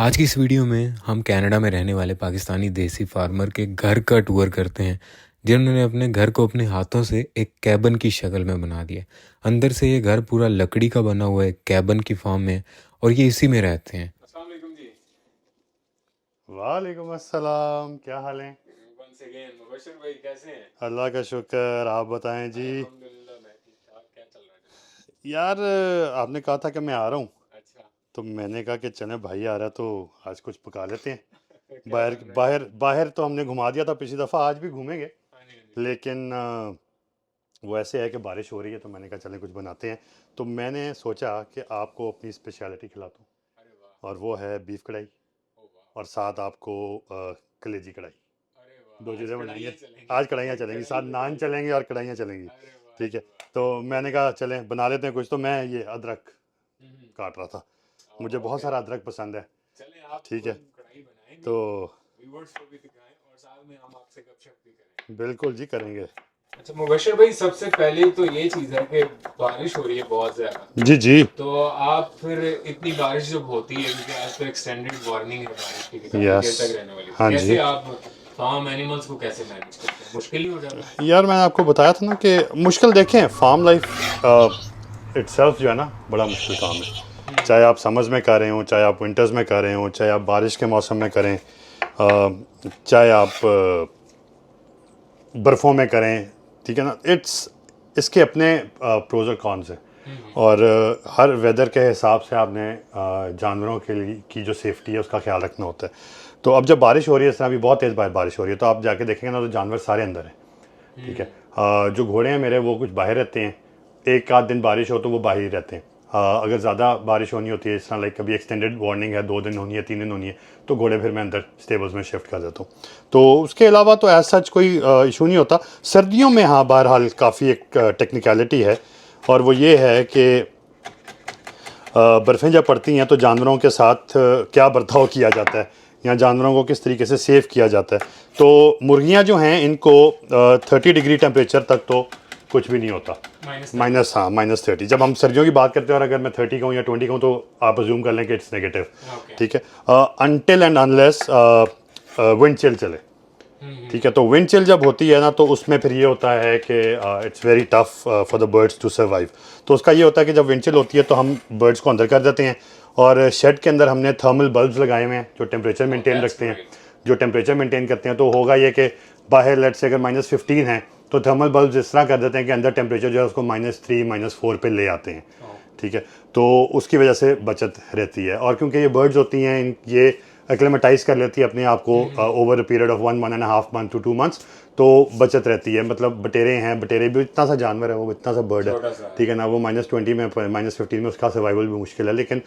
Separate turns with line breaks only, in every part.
आज की इस वीडियो में हम कनाडा में रहने वाले पाकिस्तानी देसी फार्मर के घर का टूर करते हैं, जिन्होंने अपने घर को अपने हाथों से एक कैबन की शक्ल में बना दिया। अंदर से ये घर पूरा लकड़ी का बना हुआ है, कैबन की फॉर्म में, और ये इसी में रहते हैं। अस्सलाम वालेकुम जी।
वालेकुम अस्सलाम, क्या हाल है?
वंस अगेन मुबशर भाई, कैसे हैं?
अल्लाह का शुक्र, आप बताएं जी।
अल्हम्दुलिल्लाह, मैं ठीक ठाक। क्या चल रहा है?
यार, आपने कहा था कि मैं आ रहा हूँ,
अच्छा।
तो मैंने कहा कि चलें, भाई आ रहा है तो आज कुछ पका लेते हैं।
क्या
बाहर
बनना है?
बाहर बाहर तो हमने घुमा दिया था पिछली दफ़ा, आज भी घूमेंगे।
हाँ जी, हाँ जी।
लेकिन वो ऐसे है कि बारिश हो रही है, तो मैंने कहा चलें कुछ बनाते हैं। तो मैंने सोचा कि आपको अपनी स्पेशलिटी खिलाता हूँ,
अरे वाह।
और वो है बीफ कढ़ाई,
ओ वाह।
और साथ आपको कलेजी कढ़ाई।
अरे
दो
वाह, आज
चीज़ें बनाएंगे।
कढ़ाइयाँ चलेंगी।
आज कढ़ाइयाँ चलेंगी, साथ
कढ़ाइयाँ
नान
चलेंगी।
चलेंगे और कढ़ाइयाँ चलेंगी।
अरे वाह
ठीक है।
जी वाह।
तो मैंने कहा चलें बना लेते हैं कुछ। तो मैं ये अदरक
हम्म।
काट रहा था, मुझे बहुत
ओके।
सारा अदरक पसंद है।
चलें, आप
ठीक है।
खुद कढ़ाई बनाएंगे,
तो
व्यूअर्स को भी दिखाएं और साथ में हम आपसे गपशप भी करें।
बिल्कुल जी, करेंगे।
अच्छा मुबशर भाई, सबसे पहले तो ये चीज़ है कि बारिश हो रही है बहुत ज़्यादा,
जी जी।
तो आप फिर इतनी बारिश जब होती है, क्योंकि आज तो एक्सटेंडेड वार्निंग है बारिश की कि काफ़ी
यस।
देर तक रहने वाली है,
हाँ जी।
कैसे आप फार्म एनिमल्स को कैसे मैनेज करते हैं? मुश्किल ही हो जाता है।
यार, मैंने आपको बताया था ना कि मुश्किल, देखें, फार्म लाइफ इटसेल्फ जो है ना, बड़ा मुश्किल काम है। चाहे आप समर्स में कर रहे हो, चाहे आप विंटर्स में कर रहे हो, चाहे आप बारिश के मौसम में करें, चाहे आप बर्फ़ों में करें। ठीक है ना, इसके अपने प्रोज और कॉन्स हैं। और हर वेदर के हिसाब से आपने जानवरों के लिए की जो सेफ्टी है उसका ख्याल रखना होता है। तो अब जब बारिश हो रही है, इस तरह भी बहुत तेज़ बारिश हो रही है, तो आप जाके देखेंगे ना, तो जानवर सारे अंदर हैं। ठीक है। जो घोड़े हैं मेरे, वो कुछ बाहर रहते हैं। एक आध दिन बारिश हो तो वो बाहर ही रहते हैं। अगर ज़्यादा बारिश होनी होती है, इस तरह लाइक कभी एक्सटेंडेड वार्निंग है, 2 दिन होनी है, 3 दिन होनी है, तो घोड़े फिर मैं अंदर स्टेबल्स में शिफ्ट कर देता हूँ। तो उसके अलावा तो एज सच कोई इशू नहीं होता। सर्दियों में हाँ, बहरहाल काफ़ी एक टेक्निकलिटी है, और वो ये है कि बर्फ़ें जब पड़ती हैं तो जानवरों के साथ क्या बर्ताव किया जाता है, या जानवरों को किस तरीके से सेव किया जाता है। तो मुर्गियां जो हैं, इनको 30 डिग्री टेम्परेचर तक तो कुछ भी नहीं होता। माइनस, हाँ, -30। जब हम सर्दियों की बात करते हैं, और अगर मैं 30 कहूँ या 20 कहूँ, तो आप अज्यूम कर लें कि इट्स नेगेटिव। ठीक है। Until and unless wind chill चले। ठीक है। तो विंड चिल जब होती है ना, तो उसमें फिर ये होता है कि it's very tough for the birds to survive. तो उसका ये होता है कि जब विंड चिल होती है, तो हम बर्ड्स को अंदर कर देते हैं, और शेड के अंदर हमने थर्मल बल्ब्स लगाए हुए हैं जो टेम्परेचर मेंटेन रखते हैं, जो टेम्परेचर मेंटेन करते हैं। तो होगा ये कि बाहर लेट से अगर -15 है, तो थर्मल बल्ब इस तरह कर देते हैं कि अंदर टेम्परेचर जो है उसको -3 -4 पे ले आते हैं। ठीक है। तो उसकी वजह से बचत रहती है। और क्योंकि ये बर्ड्स होती हैं, ये एक्लेमेटाइज कर लेती है अपने आप को over a period of 1.5 month to 2 months, तो बचत रहती है। मतलब बटेरे हैं, बटेरे भी इतना सा जानवर है, वो इतना सा बर्ड है। ठीक है ना, वो -20 में, -15 में उसका सर्वाइवल भी मुश्किल है, लेकिन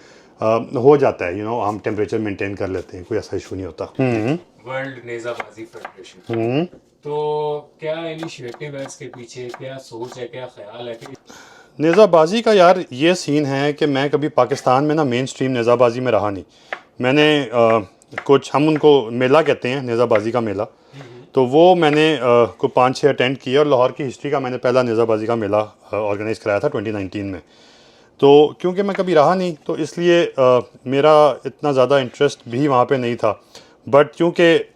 हो जाता है। हम टेम्परेचर मेंटेन कर लेते हैं, कोई ऐसा इशू नहीं होता।
वर्ल्ड नेज़ाबाजी फेडरेशन, तो क्या इनिशिएटिव है इसके पीछे, क्या सोच है, क्या ख्याल है कि
नेज़ाबाजी का? यार, ये सीन है कि मैं कभी पाकिस्तान में ना मेन स्ट्रीम नेज़ाबाजी में रहा नहीं। मैंने कुछ, हम उनको मेला कहते हैं, नेज़ाबाजी का मेला, तो वो मैंने को 5-6 अटेंड किए, और लाहौर की हिस्ट्री का मैंने पहला नेज़ाबाजी का मेला ऑर्गेनाइज़ कराया था 2019 में। तो क्योंकि मैं कभी रहा नहीं, तो इसलिए मेरा इतना ज़्यादा इंटरेस्ट भी वहाँ पे नहीं था। बट क्योंकि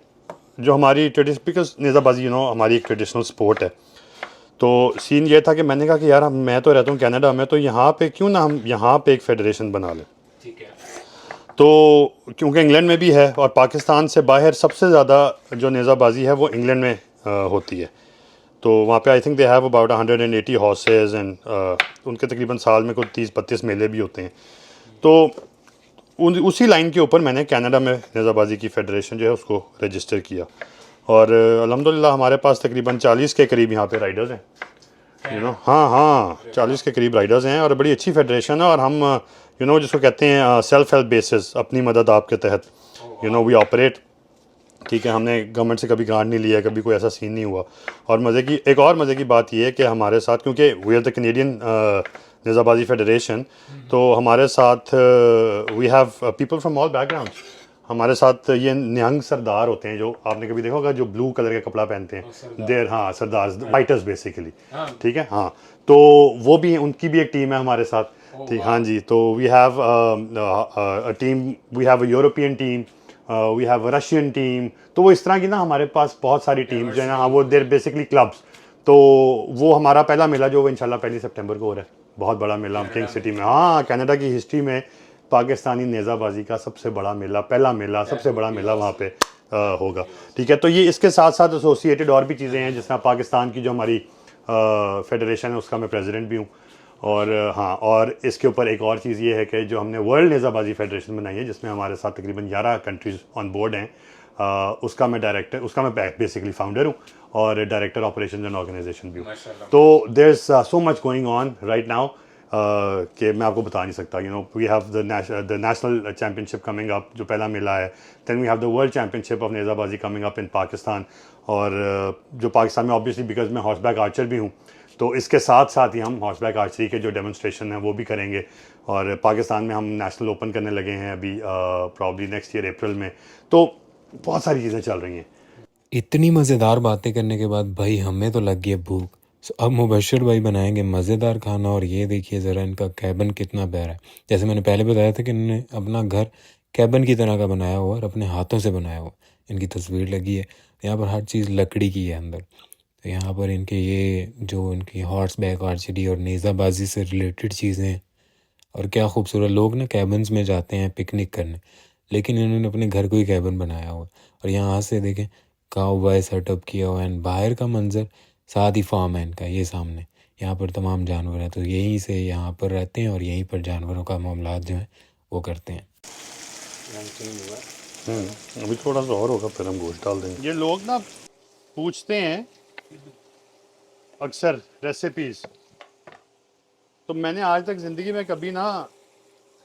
जो हमारी बिकॉज नेज़ाबाजी हमारी एक ट्रेडिशनल स्पोर्ट है, तो सीन ये था कि मैंने कहा कि यार, मैं तो रहता हूँ कनाडा में, तो यहाँ पे क्यों ना हम यहाँ पे एक फेडरेशन बना लें।
ठीक है।
तो क्योंकि इंग्लैंड में भी है, और पाकिस्तान से बाहर सबसे ज़्यादा जो नेज़ाबाजी है वो इंग्लैंड में होती है। तो वहाँ पे I think they have about 180 horse's, and उनके तकरीबन साल में कुछ 30-32 मेले भी होते हैं। तो उसी लाइन के ऊपर मैंने कनाडा में नेज़ाबाजी की फ़ेडरेशन जो है उसको रजिस्टर किया, और अल्हम्दुलिल्लाह हमारे पास तकरीबन 40 के करीब यहाँ पे राइडर्स हैं। हाँ हाँ, 40 के करीब राइडर्स हैं, और बड़ी अच्छी फेडरेशन है। और हम जिसको कहते हैं सेल्फ हेल्प बेसिस, अपनी मदद आपके तहत वी ऑपरेट। ठीक है। हमने गवर्नमेंट से कभी ग्रांट नहीं लिया, कभी कोई ऐसा सीन नहीं हुआ। और एक और मज़े की बात ये है कि हमारे साथ, क्योंकि we are the Canadian Nezabazi federation, तो हमारे साथ we have people from all backgrounds. हमारे साथ ये निहंग सरदार होते हैं, जो आपने कभी देखा होगा, जो ब्लू कलर का कपड़ा पहनते हैं, देर, सरदार फाइटर्स बेसिकली। ठीक है। हाँ, तो वो भी, उनकी भी एक टीम है हमारे साथ। ठीक, हाँ जी, तो we have a team, we have a European team, we have a Russian team. तो वो इस तरह की ना हमारे पास बहुत सारी टीम्स जो है ना, हाँ, वो देर बेसिकली क्लब्स। तो वो हमारा पहला मेला जो इंशाल्लाह 1 सितंबर को हो रहा है, बहुत बड़ा मेला किंग सिटी में। हाँ, कनाडा की हिस्ट्री में पाकिस्तानी नेज़ाबाजी का सबसे बड़ा मेला, पहला मेला, सबसे बड़ा मेला वहाँ पे होगा। ठीक है, तो ये इसके साथ साथ एसोसिएटेड और भी चीज़ें हैं, जिस तरह पाकिस्तान की जो हमारी फेडरेशन है उसका मैं प्रेसिडेंट भी हूँ। और हाँ, और इसके ऊपर एक और चीज़ ये है कि जो हमने वर्ल्ड नेज़ाबाजी फेडरेशन बनाई है, जिसमें हमारे साथ तकरीबन 11 कंट्रीज़ ऑन बोर्ड हैं, उसका मैं बेसिकली फाउंडर हूँ और डायरेक्टर ऑपरेशन एंड ऑर्गेनाइजेशन भी हूँ। तो there is so much going on right now कि मैं आपको बता नहीं सकता। You know, we have the national championship coming up, जो पहला मेला है। Then we have the world championship of Nezabazi coming up in Pakistan. और जो पाकिस्तान में ऑब्वियसली बिकॉज मैं हॉर्स बैक आर्चर भी हूँ, तो इसके साथ साथ ही हम हॉर्स बैक आर्चरी के जो डेमोन्स्ट्रेशन है वो भी करेंगे। और पाकिस्तान में हम नेशनल ओपन करने लगे हैं अभी प्रॉब्ली नेक्स्ट ईयर अप्रैल में। तो बहुत सारी चीज़ें चल रही हैं।
इतनी मज़ेदार बातें करने के बाद भाई हमें तो लग गई है भूख। अब मुबशर भाई बनाएंगे मज़ेदार खाना, और ये देखिए ज़रा इनका कैबिन कितना प्यारा है। जैसे मैंने पहले बताया था कि इन्होंने अपना घर कैबिन की तरह का बनाया हुआ और अपने हाथों से बनाया हुआ। इनकी तस्वीर लगी है, यहाँ पर हर चीज़ लकड़ी की है अंदर। तो यहाँ पर इनके ये जो इनकी हॉर्स बैक आर्चरी और नेज़ाबाजी से रिलेटेड चीज़ें हैं। और क्या खूबसूरत, लोग ना कैबिन्स में जाते हैं पिकनिक करने, लेकिन इन्होंने अपने घर को ही कैबिन बनाया हुआ। और यहाँ से देखें काऊ बॉय सेटअप किया हुआ है, बाहर का मंजर, साथ ही फार्म है इनका ये सामने। यहाँ पर तमाम जानवर हैं, तो यहीं से यहाँ पर रहते हैं और यहीं पर जानवरों का मामलात जो है वो करते हैं।
अभी थोड़ा सा और होगा, फिर हम गोश्त डाल देंगे। ये लोग ना पूछते हैं अक्सर रेसिपीज, तो मैंने आज तक ज़िंदगी में कभी ना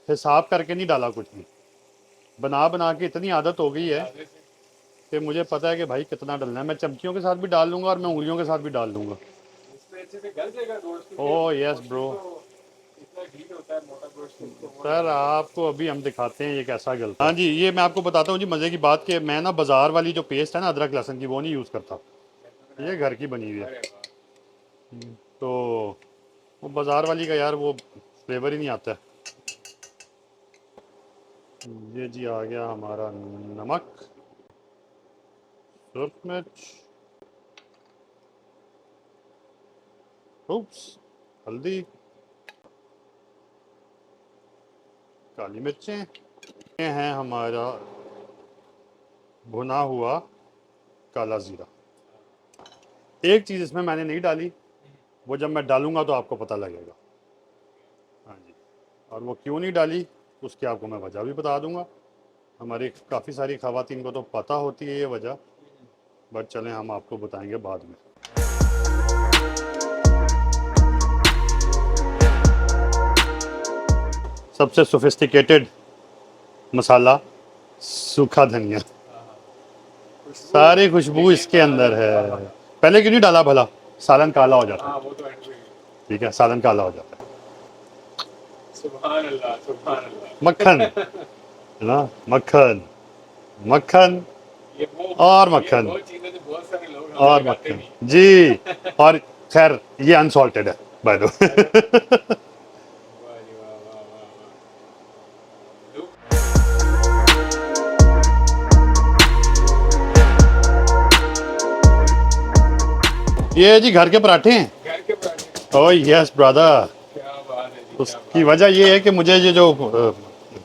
हिसाब करके नहीं डाला कुछ भी। बना बना के इतनी आदत हो गई है कि मुझे पता है कि भाई कितना डालना है। मैं चमचियों के साथ भी डाल लूँगा और मैं उंगलियों के साथ भी डाल दूँगा। Oh yes bro. सर आपको अभी हम दिखाते हैं ये कैसा गलता है। हाँ जी, ये मैं आपको बताता हूँ जी मज़े की बात, कि मैं ना बाज़ार वाली जो पेस्ट है ना अदरक लहसुन की, वो नहीं यूज़ करता। ये घर की बनी हुई है। तो वो बाज़ार वाली का यार वो फ्लेवर ही नहीं आता है। ये जी आ गया हमारा नमक, सुर्ख मिर्च, उप्स, हल्दी, काली मिर्चें। ये है हमारा भुना हुआ काला ज़ीरा। एक चीज़ इसमें मैंने नहीं डाली, वो जब मैं डालूंगा तो आपको पता लगेगा। हाँ जी, और वो क्यों नहीं डाली उसकी आपको मैं वजह भी बता दूंगा। हमारी काफ़ी सारी ख़वातीन को तो पता होती है ये वजह, बट चलें हम आपको बताएंगे बाद में। सबसे सोफिस्टिकेटेड मसाला सूखा धनिया, सारी खुशबू इसके अंदर है। पहले क्यों नहीं डाला भला, सालन काला हो जाता है। ठीक है, सालन काला हो जाता है।
सुभान अल्लाह, सुभान अल्लाह।
मक्खन है ना, मक्खन, मक्खन
ये वो
और मक्खन
वो चीजें तो बहुत सारे लोग हमें
और
लगाते
मक्खन
नहीं।
जी। और खैर ये अनसॉल्टेड है बाय द वे।
वाह जी वाह, वाह, वाह, वाह।
ये जी घर के पराठे हैं।
घर के पराठे,
ओह यस ब्रदर।
क्या बात है जी, क्या
उसकी वजह ये है कि मुझे ये जो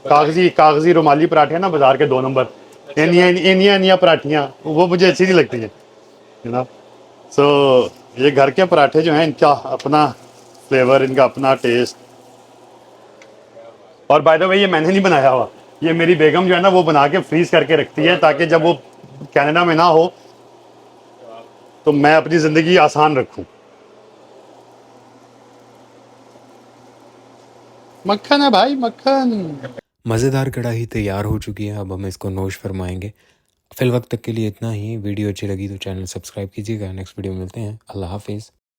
कागजी रुमाली पराठे हैं ना बाजार के 2 नंबर, इनिया पराठियाँ, वो मुझे अच्छी नहीं लगती हैं, यू नो। सो ये घर के पराठे जो हैं इनका अपना फ्लेवर, इनका अपना टेस्ट। और बाय द वे ये मैंने नहीं बनाया हुआ, ये मेरी बेगम जो है ना वो बना के फ्रीज करके रखती है, ताकि जब वो कनाडा में ना हो तो मैं अपनी ज़िंदगी आसान रखूं। मक्खन है भाई, मक्खन।
मज़ेदार कढ़ाई तैयार हो चुकी है, अब हम इसको नोश फरमाएंगे। फिल वक्त तक के लिए इतना ही। वीडियो अच्छी लगी तो चैनल सब्सक्राइब कीजिएगा। नेक्स्ट वीडियो में मिलते हैं। अल्लाह हाफिज़।